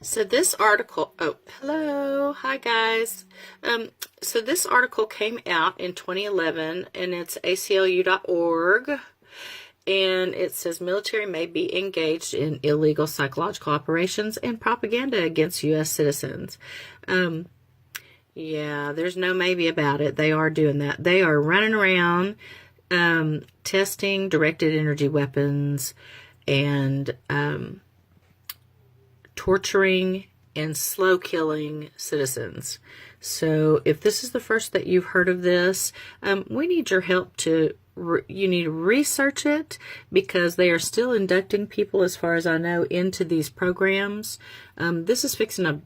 So this article, hello, hi guys. So this article came out in 2011 and it's ACLU.org, and it says military may be engaged in illegal psychological operations and propaganda against U.S. citizens. Yeah, there's no maybe about it. They are doing that. They are running around testing directed energy weapons and torturing and slow killing citizens. So if this is the first that you've heard of this, we need your help to, you need to research it, because they are still inducting people, as far as I know, into these programs. This is fixing to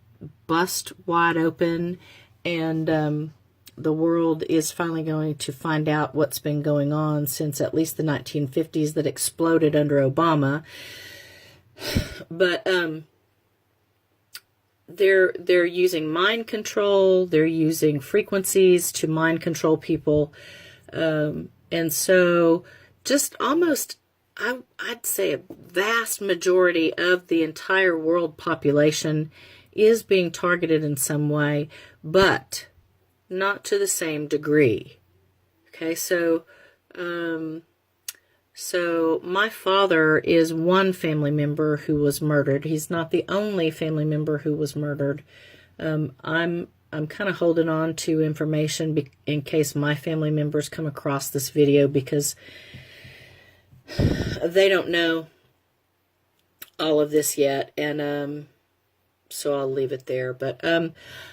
bust wide open, and the world is finally going to find out what's been going on since at least the 1950s that exploded under Obama. But they're using mind control. They're using frequencies to mind control people. And so just almost, I'd say a vast majority of the entire world population is being targeted in some way, but not to the same degree. Okay, so my father is one family member who was murdered. He's not the only family member who was murdered. I'm kind of holding on to information in case my family members come across this video, because they don't know all of this yet, and so I'll leave it there. But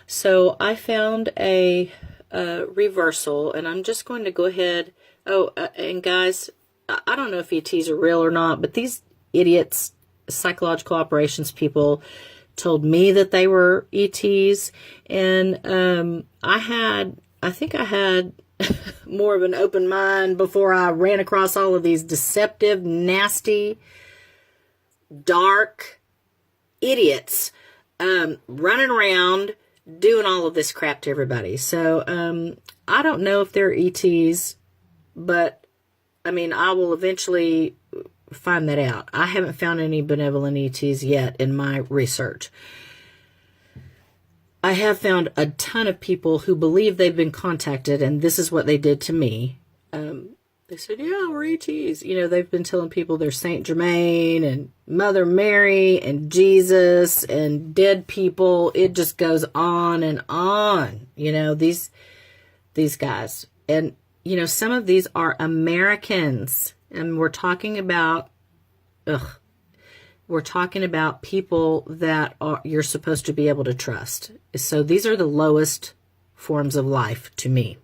so I found a reversal, and I'm just going to go ahead. And guys, I don't know if ETs are real or not, but these idiots, psychological operations people, told me that they were ETs, and I think I had more of an open mind before I ran across all of these deceptive, nasty, dark idiots running around doing all of this crap to everybody. So I don't know if they're ETs, but I mean, I will eventually find that out. I haven't found any benevolent ETs yet in my research. I have found a ton of people who believe they've been contacted, and this is what they did to me. They said, yeah, we're ETs. You know, they've been telling people they're Saint Germain and Mother Mary and Jesus and dead people. It just goes on and on. You know, these guys. And you know, some of these are Americans, and we're talking about people that you're supposed to be able to trust. So these are the lowest forms of life to me.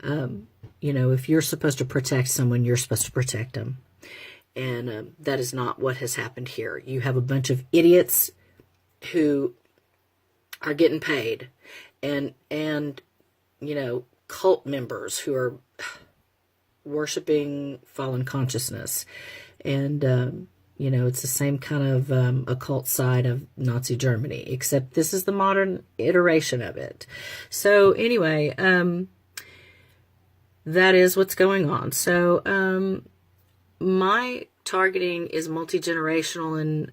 You know, if you're supposed to protect someone, you're supposed to protect them. And that is not what has happened here. You have a bunch of idiots who are getting paid, and you know, cult members who are worshiping fallen consciousness. And you know, it's the same kind of occult side of Nazi Germany, except this is the modern iteration of it. So anyway, that is what's going on. So my targeting is multi-generational, and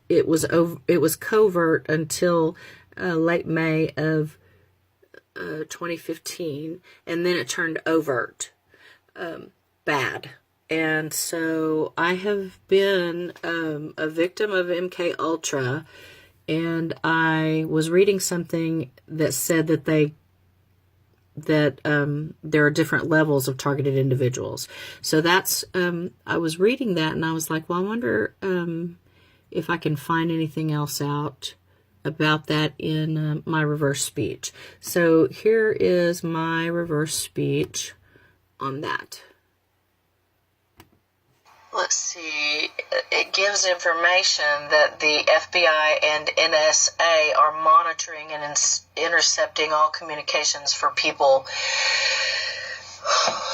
it was covert until late May of 2015, and then it turned overt, bad. And so I have been a victim of MK Ultra, and I was reading something that said that there are different levels of targeted individuals. So that's I was reading that, and I was like, well, I wonder if I can find anything else out about that in my reverse speech. So here is my reverse speech on that. Let's see. It gives information that the FBI and NSA are monitoring and intercepting all communications for people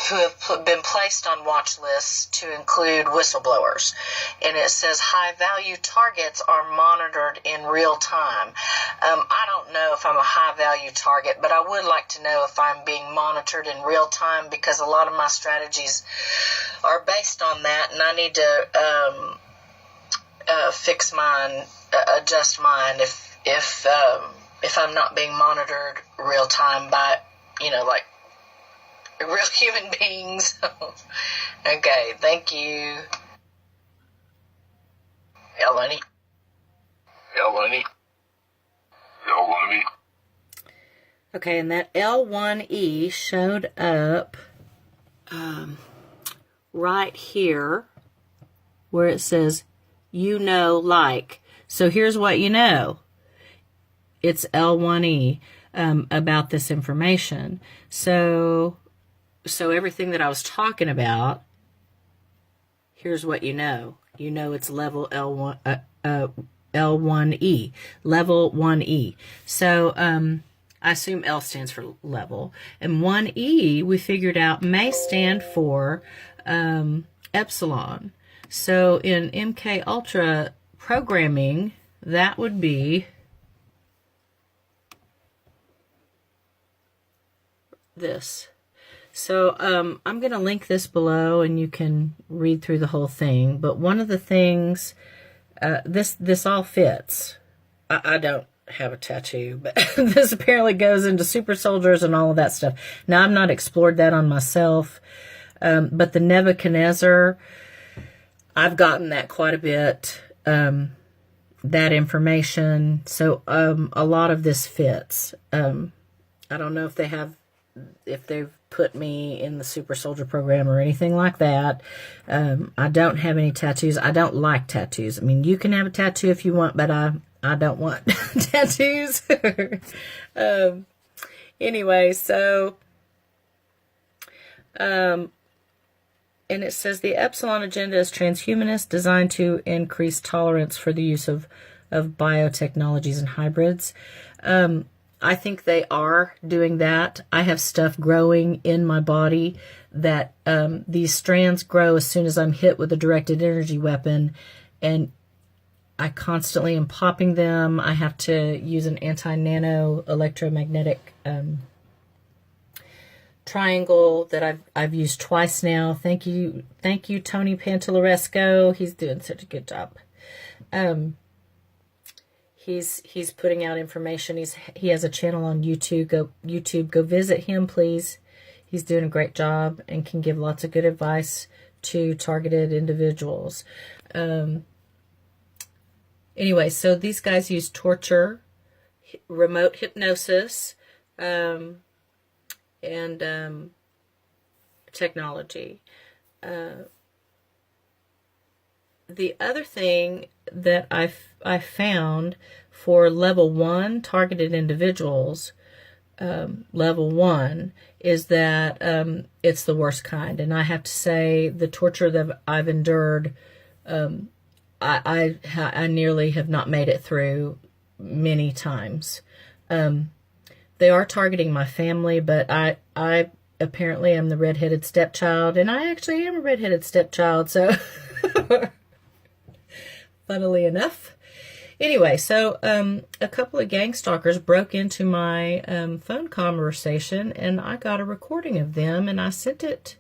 who have been placed on watch lists, to include whistleblowers. And it says high-value targets are monitored in real time. I don't know if I'm a high-value target, but I would like to know if I'm being monitored in real time, because a lot of my strategies are based on that, and I need to fix mine, adjust mine if I'm not being monitored real time by, like real human beings. Okay, thank you. Eleni. Okay, and that L1E showed up right here where it says, like. So here's what you know. It's L1E about this information. So everything that I was talking about, here's what you know. You know it's level L1E, level 1E. So I assume L stands for level. And 1E, we figured out, may stand for epsilon. So in MK Ultra programming, that would be this. So I'm going to link this below and you can read through the whole thing. But one of the things, this all fits. I don't have a tattoo, but this apparently goes into super soldiers and all of that stuff. Now, I've not explored that on myself, but the Nebuchadnezzar, I've gotten that quite a bit, that information. So a lot of this fits. I don't know if they've put me in the super soldier program or anything like that. I don't have any tattoos. I don't like tattoos. I mean, you can have a tattoo if you want, but I don't want tattoos. Anyway, so, and it says the Epsilon agenda is transhumanist, designed to increase tolerance for the use of biotechnologies and hybrids. I think they are doing that. I have stuff growing in my body that these strands grow as soon as I'm hit with a directed energy weapon, and I constantly am popping them. I have to use an anti-nano electromagnetic triangle that I've used twice now. Thank you, Tony Pantalleresco. He's doing such a good job. He's putting out information. He has a channel on YouTube. Go visit him, please. He's doing a great job and can give lots of good advice to targeted individuals. Anyway, so these guys use torture, remote hypnosis, and technology. The other thing that I found for level 1 targeted individuals, level 1, is that it's the worst kind. And I have to say, the torture that I've endured, I nearly have not made it through many times. They are targeting my family, but I apparently am the redheaded stepchild, and I actually am a redheaded stepchild, so funnily enough. Anyway, so a couple of Gangstalkers broke into my phone conversation, and I got a recording of them, and I sent it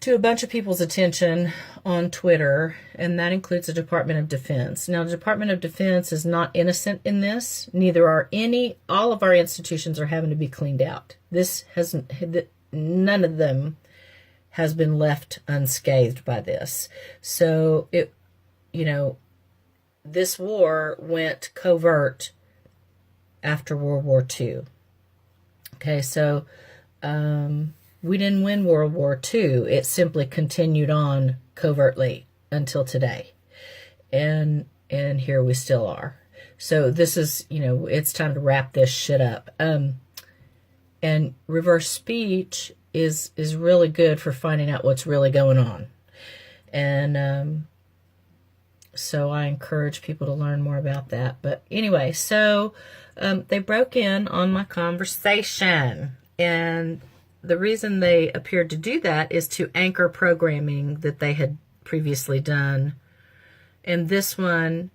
to a bunch of people's attention on Twitter, and that includes the Department of Defense. Now, the Department of Defense is not innocent in this. Neither are all of our institutions are having to be cleaned out. None of them has been left unscathed by this. So, this war went covert after World War II. Okay, so, we didn't win World War II. It simply continued on covertly until today. And here we still are. So this is, it's time to wrap this shit up. And reverse speech is really good for finding out what's really going on. And so I encourage people to learn more about that. But anyway, so they broke in on my conversation, and the reason they appeared to do that is to anchor programming that they had previously done. And this one,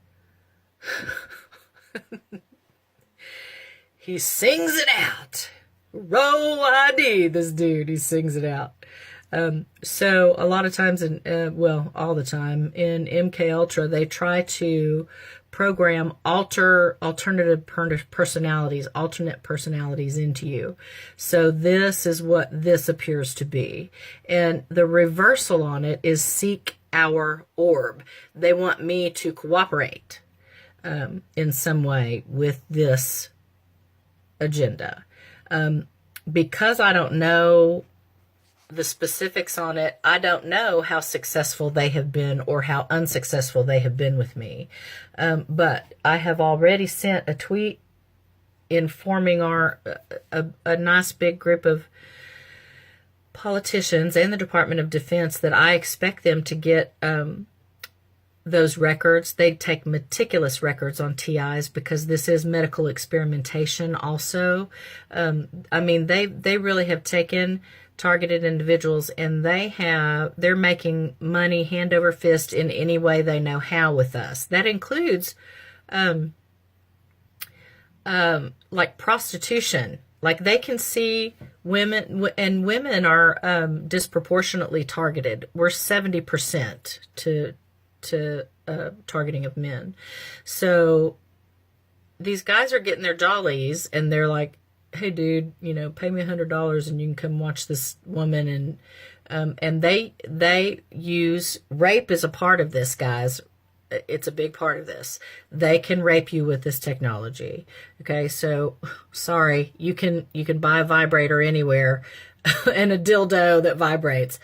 he sings it out. Roll ID, this dude, he sings it out. So a lot of times well, all the time in MK Ultra, they try to program alternate personalities into you. So this is what this appears to be. And the reversal on it is seek our orb. They want me to cooperate in some way with this agenda. Because I don't know the specifics on it, I don't know how successful they have been or how unsuccessful they have been with me. But I have already sent a tweet informing a nice big group of politicians and the Department of Defense that I expect them to get those records. They take meticulous records on TIs because this is medical experimentation also. I mean, they really have taken targeted individuals and they're making money hand over fist in any way they know how with us. That includes like prostitution. Like they can see women, and women are disproportionately targeted. We're 70% to targeting of men. So these guys are getting their jollies and they're like, hey dude, pay me $100 and you can come watch this woman. And they use rape as a part of this, guys. It's a big part of this. They can rape you with this technology. Okay. So sorry, you can buy a vibrator anywhere and a dildo that vibrates.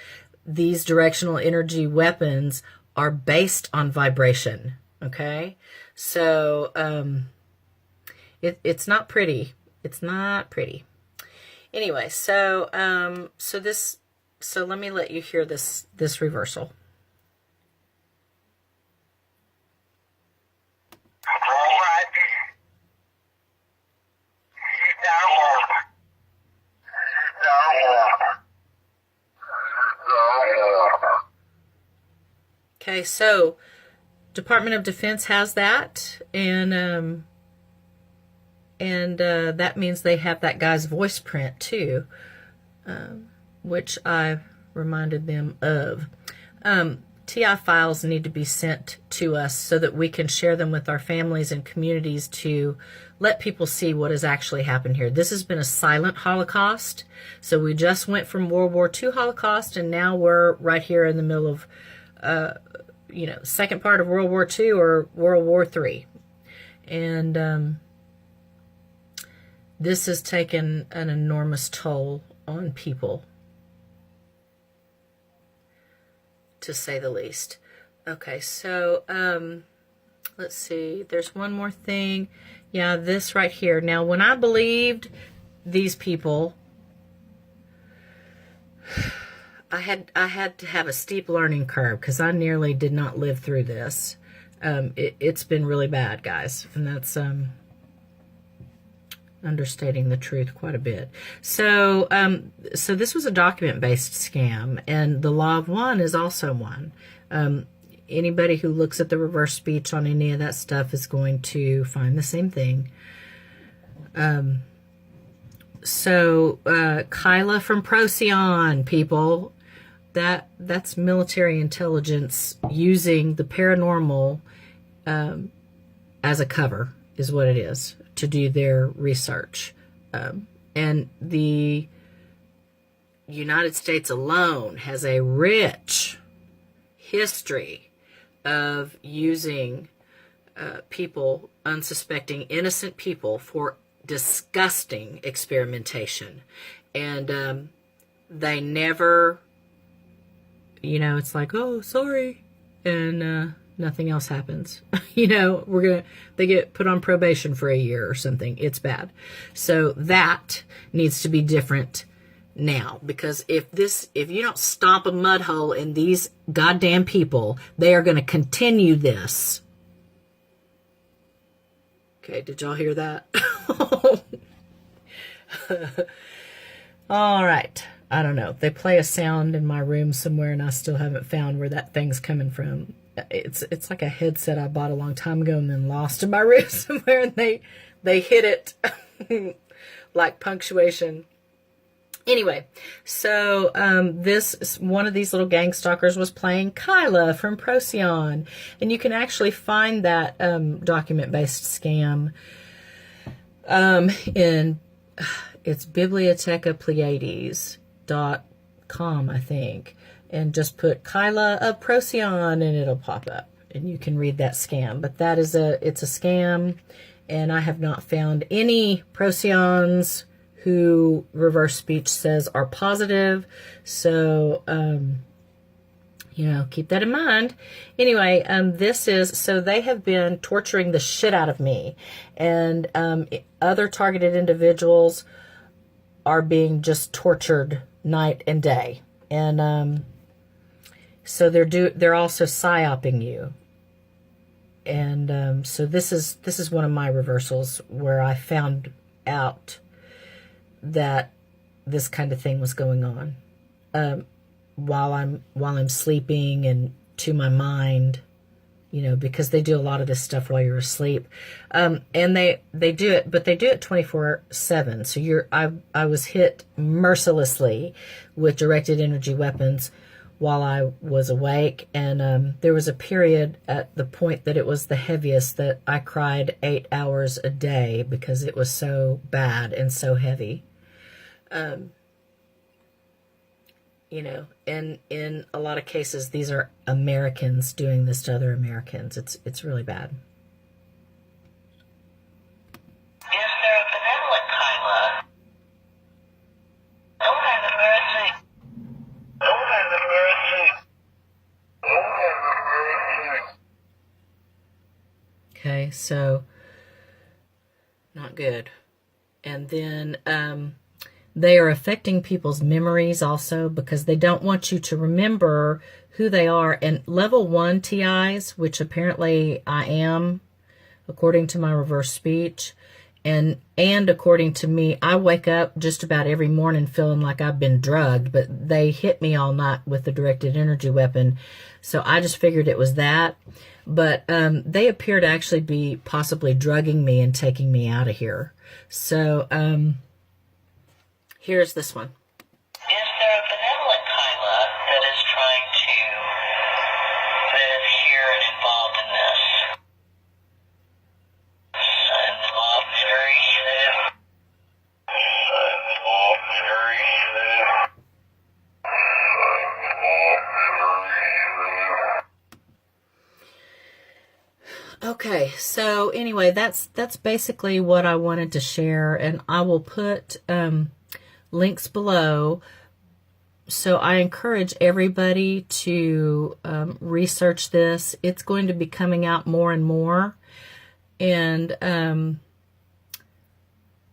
These directional energy weapons are based on vibration. Okay. So, it's not pretty. It's not pretty. Anyway, so let me let you hear this reversal. Okay, so Department of Defense has that, and that means they have that guy's voice print too, which I reminded them of. TI files need to be sent to us so that we can share them with our families and communities to let people see what has actually happened here. This has been a silent Holocaust. So we just went from World War II Holocaust, and now we're right here in the middle of, second part of World War II or World War III. And this has taken an enormous toll on people, to say the least. Okay, so let's see. There's one more thing. Yeah, this right here. Now, when I believed these people, I had to have a steep learning curve because I nearly did not live through this. It's been really bad, guys, and that's understating the truth quite a bit. So this was a document-based scam, and the Law of One is also one. Anybody who looks at the reverse speech on any of that stuff is going to find the same thing. Kyla from Procyon, people, that's military intelligence using the paranormal as a cover, is what it is, to do their research. And the United States alone has a rich history of using people, unsuspecting, innocent people, for disgusting experimentation. And they never, it's like, oh, sorry, and nothing else happens. They get put on probation for a year or something. It's bad. So that needs to be different now, because if you don't stomp a mud hole in these goddamn people, they are going to continue this. Okay, did y'all hear that? All right. I don't know. They play a sound in my room somewhere, and I still haven't found where that thing's coming from. It's like a headset I bought a long time ago and then lost in my room somewhere, and they hit it like punctuation. Anyway, so this one of these little gang stalkers was playing Kyla from Procyon, and you can actually find that document-based scam in it's bibliotecapleiades.com, I think, and just put Kyla of Procyon and it'll pop up, and you can read that scam. But that is it's a scam, and I have not found any Procyons who reverse speech says are positive. So, you know, keep that in mind. Anyway, so they have been torturing the shit out of me. And other targeted individuals are being just tortured night and day. And so they're also psyoping you. And so this is one of my reversals where I found out that this kind of thing was going on while I'm sleeping, and to my mind, you know, because they do a lot of this stuff while you're asleep, and they do it, but they do it 24/7. So I was hit mercilessly with directed energy weapons while I was awake, and there was a period at the point that it was the heaviest that I cried 8 hours a day because it was so bad and so heavy. You know, and in a lot of cases, these are Americans doing this to other Americans. It's really bad. Is there a benevolent Kyla? Oh, have mercy. Oh, have mercy. Oh, have mercy. Okay, so not good. And then they are affecting people's memories also, because they don't want you to remember who they are. And level 1 TIs, which apparently I am, according to my reverse speech, and according to me, I wake up just about every morning feeling like I've been drugged, but they hit me all night with the directed energy weapon. So I just figured it was that. But they appear to actually be possibly drugging me and taking me out of here. So here's this one. Is there a benevolent Kyla that is here and involved in this? Sons of Mary. Sons of Mary. Okay, so anyway, that's basically what I wanted to share, and I will put links below. So I encourage everybody to research this. It's going to be coming out more and more, and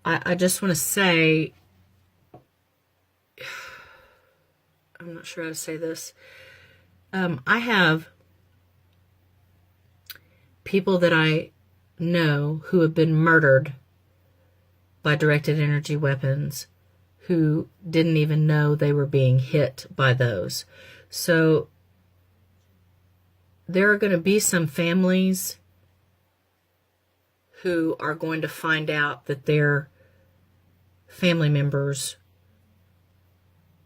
I just want to say, I'm not sure how to say this. I have people that I know who have been murdered by directed energy weapons who didn't even know they were being hit by those. So there are going to be some families who are going to find out that their family members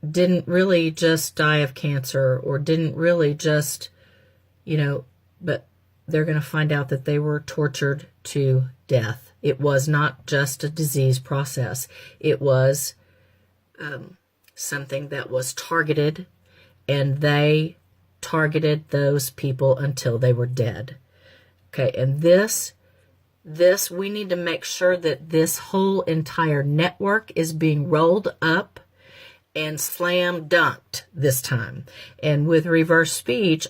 didn't really just die of cancer, or didn't really just, you know, but they're going to find out that they were tortured to death. It was not just a disease process. It was something that was targeted, and they targeted those people until they were dead. Okay, and this we need to make sure that this whole entire network is being rolled up and slam dunked this time. And with reverse speech,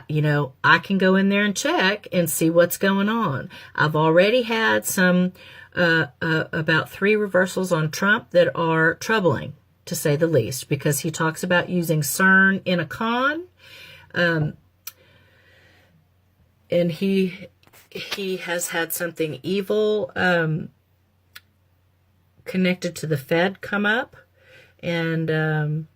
you know, I can go in there and check and see what's going on. I've already had some, about 3 reversals on Trump that are troubling, to say the least, because he talks about using CERN in a con. And he has had something evil connected to the Fed come up. And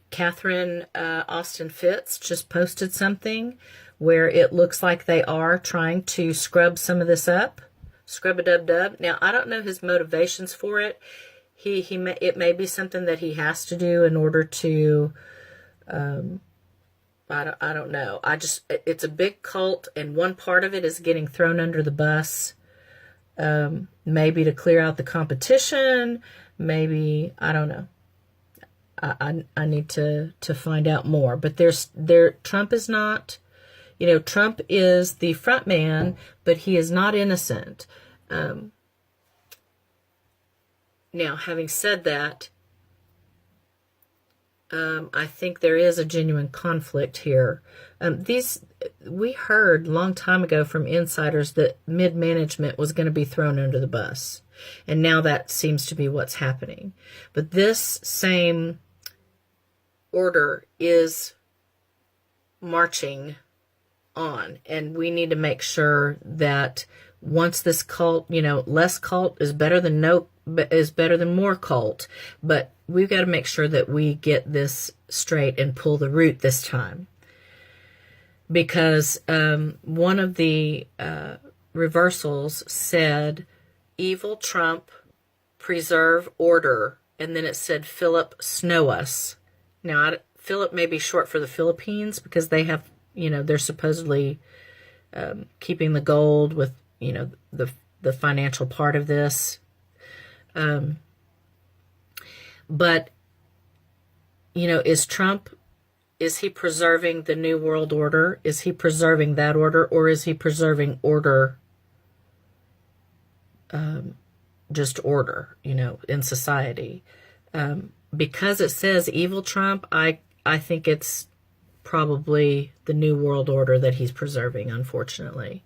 Catherine Austin Fitz just posted something where it looks like they are trying to scrub some of this up. Scrub-a-dub-dub. Now, I don't know his motivations for it. it may be something that he has to do in order to, I don't know. It's a big cult, and one part of it is getting thrown under the bus. Maybe to clear out the competition. Maybe, I don't know. I need to find out more. But Trump is not, Trump is the front man, but he is not innocent. Now, having said that, I think there is a genuine conflict here. We heard a long time ago from insiders that mid-management was going to be thrown under the bus. And now that seems to be what's happening. But this same order is marching on. And we need to make sure that once this cult, less cult is better than more cult. But we've got to make sure that we get this straight and pull the root this time. Because one of the reversals said, evil Trump, preserve order. And then it said, Philip, snow us. Now, Philip may be short for the Philippines because they have, they're supposedly keeping the gold with, the financial part of this. But, is he preserving the New World Order? Is he preserving that order? Or is he preserving order, just order, in society? Because it says evil Trump, I think it's probably the New World Order that he's preserving, unfortunately.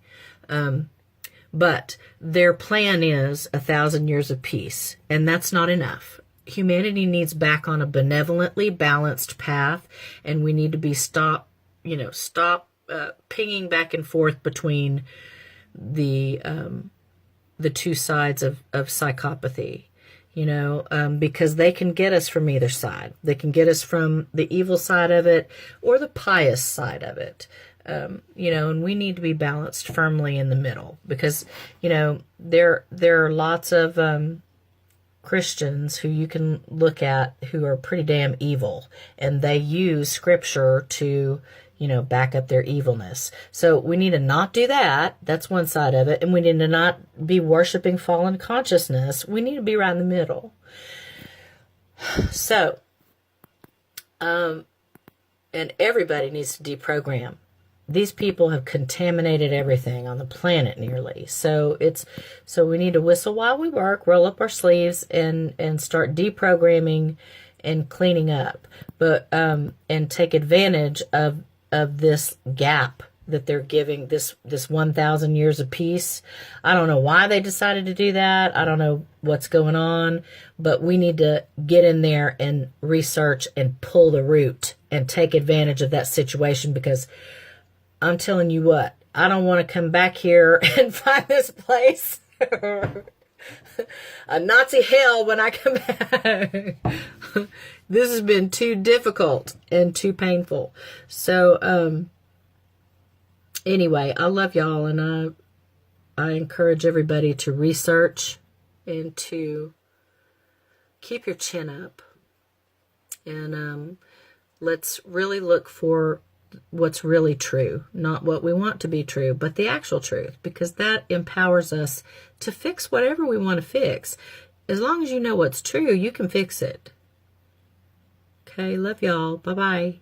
But their plan is 1,000 years of peace, and that's not enough. Humanity needs back on a benevolently balanced path, and we need to be stop pinging back and forth between the two sides of psychopathy, because they can get us from either side. They can get us from the evil side of it or the pious side of it. And we need to be balanced firmly in the middle because, there are lots of Christians who you can look at who are pretty damn evil, and they use scripture to, back up their evilness. So we need to not do that. That's one side of it. And we need to not be worshiping fallen consciousness. We need to be right in the middle. So, and everybody needs to deprogram. These people have contaminated everything on the planet nearly. So we need to whistle while we work, roll up our sleeves, and start deprogramming and cleaning up. But and take advantage of this gap that they're giving, this 1,000 years of peace. I don't know why they decided to do that. I don't know what's going on, but we need to get in there and research and pull the root and take advantage of that situation, because I'm telling you what, I don't want to come back here and find this place a Nazi hell when I come back. This has been too difficult and too painful. So, anyway, I love y'all, and I encourage everybody to research and to keep your chin up. And let's really look for what's really true, not what we want to be true, but the actual truth, because that empowers us to fix whatever we want to fix. As long as you know what's true, you can fix it. Okay, love y'all. Bye-bye.